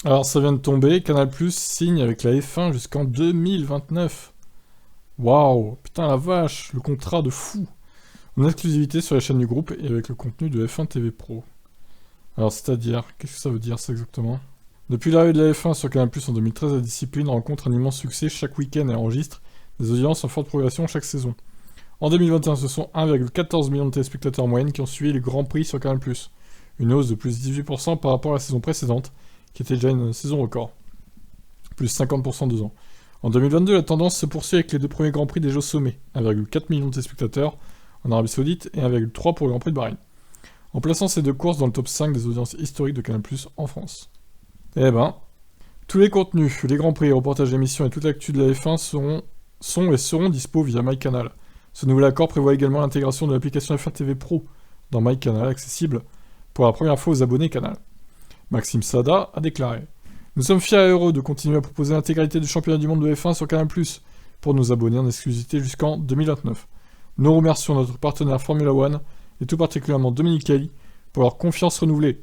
Alors ça vient de tomber, Canal+ signe avec la F1 jusqu'en 2029. Waouh, putain la vache, le contrat de fou. En exclusivité sur les chaînes du groupe et avec le contenu de F1 TV Pro. Alors c'est-à-dire, qu'est-ce que ça veut dire ça exactement? Depuis l'arrivée de la F1 sur Canal+ en 2013, la discipline rencontre un immense succès chaque week-end et enregistre des audiences en forte progression chaque saison. En 2021, ce sont 1,14 million de téléspectateurs en moyenne qui ont suivi les Grands Prix sur Canal+, une hausse de plus 18% par rapport à la saison précédente, qui était déjà une saison record, plus 50% en 2 ans. En 2022, la tendance se poursuit avec les deux premiers Grands Prix des Jeux sommets, 1,4 million de téléspectateurs en Arabie Saoudite et 1,3 pour le Grand Prix de Bahreïn, en plaçant ces deux courses dans le top 5 des audiences historiques de Canal+ en France. Eh ben, tous les contenus, les Grands Prix, reportages d'émissions et toute l'actu de la F1 sont et seront dispo via MyCanal. Ce nouvel accord prévoit également l'intégration de l'application F1 TV Pro dans MyCanal, accessible pour la première fois aux abonnés Canal. Maxime Sada a déclaré « Nous sommes fiers et heureux de continuer à proposer l'intégralité du championnat du monde de F1 sur Canal+, pour nos abonnés en exclusivité jusqu'en 2029. Nous remercions notre partenaire Formula One, et tout particulièrement Dominique Cali, pour leur confiance renouvelée.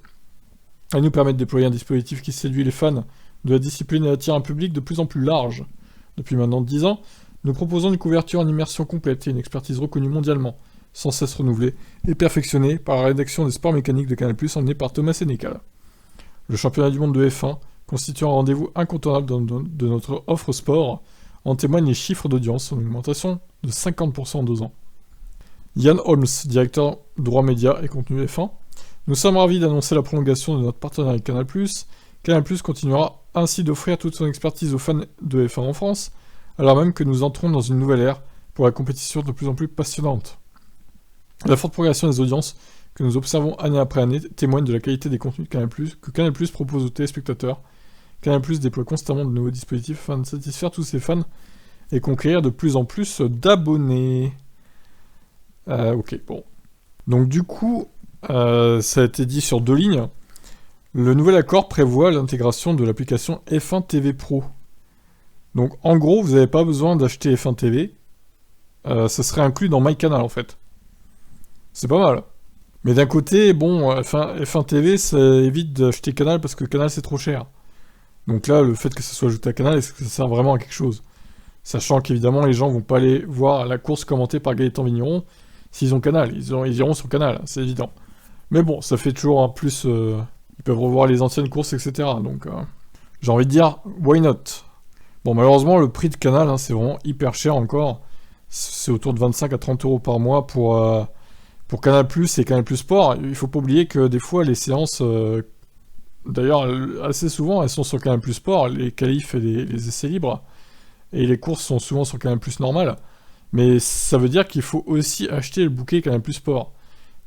Elle nous permet de déployer un dispositif qui séduit les fans de la discipline et attire un public de plus en plus large. Depuis maintenant 10 ans, nous proposons une couverture en immersion complète et une expertise reconnue mondialement, sans cesse renouvelée et perfectionnée par la rédaction des sports mécaniques de Canal+, emmenée par Thomas Sénécal. Le championnat du monde de F1 constitue un rendez-vous incontournable de notre offre sport, en témoignent les chiffres d'audience en augmentation de 50% en 2 ans. Yann Holmes, directeur droit média et contenu F1, nous sommes ravis d'annoncer la prolongation de notre partenariat avec Canal+. Canal+ continuera ainsi d'offrir toute son expertise aux fans de F1 en France, alors même que nous entrons dans une nouvelle ère pour la compétition de plus en plus passionnante. La forte progression des audiences que nous observons année après année témoigne de la qualité des contenus de Canal+, que Canal+ propose aux téléspectateurs. Canal+ déploie constamment de nouveaux dispositifs afin de satisfaire tous ses fans et conquérir de plus en plus d'abonnés. Ok, bon. Donc du coup, ça a été dit sur 2 lignes. Le nouvel accord prévoit l'intégration de l'application F1 TV Pro. Donc en gros, vous n'avez pas besoin d'acheter F1 TV. Ça serait inclus dans MyCanal en fait. C'est pas mal. Mais d'un côté, bon, F1 TV, ça évite d'acheter Canal parce que Canal c'est trop cher. Donc là, le fait que ça soit ajouté à Canal, est-ce que ça sert vraiment à quelque chose? Sachant qu'évidemment, les gens vont pas aller voir la course commentée par Gaëtan Vigneron s'ils ont Canal. Ils iront sur Canal, c'est évident. Mais bon, ça fait toujours un plus... ils peuvent revoir les anciennes courses, etc. Donc, j'ai envie de dire, why not? Bon, malheureusement, le prix de Canal, hein, c'est vraiment hyper cher encore. C'est autour de 25 à 30 euros par mois pour Canal+, et Canal+ Sport. Il faut pas oublier que des fois, les séances... D'ailleurs, assez souvent, elles sont sur Canal+ Sport, les qualifs et les essais libres. Et les courses sont souvent sur Canal+ normal. Mais ça veut dire qu'il faut aussi acheter le bouquet Canal+ Sport.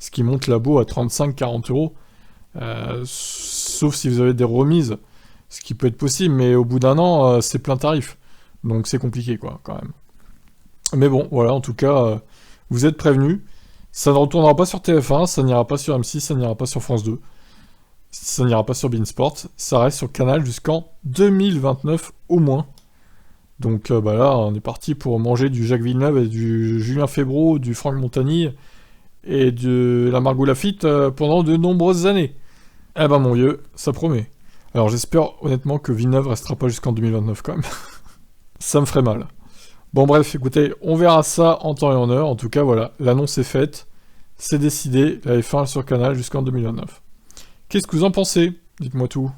Ce qui monte l'abo à 35-40 euros. Sauf si vous avez des remises. Ce qui peut être possible, mais au bout d'un an, c'est plein tarif. Donc c'est compliqué, quoi, quand même. Mais bon, voilà, en tout cas, vous êtes prévenus. Ça ne retournera pas sur TF1, ça n'ira pas sur M6, ça n'ira pas sur France 2. Ça n'ira pas sur beIN Sport, ça reste sur Canal jusqu'en 2029 au moins. Donc bah là, on est parti pour manger du Jacques Villeneuve et du Julien Febvre, du Franck Montagny et de la Margot Lafitte pendant de nombreuses années. Eh ben mon vieux, ça promet. Alors j'espère honnêtement que Villeneuve restera pas jusqu'en 2029 quand même. Ça me ferait mal. Bon bref, écoutez, on verra ça en temps et en heure. En tout cas, voilà, l'annonce est faite. C'est décidé, la F1 sur Canal jusqu'en 2029. Qu'est-ce que vous en pensez? Dites-moi tout.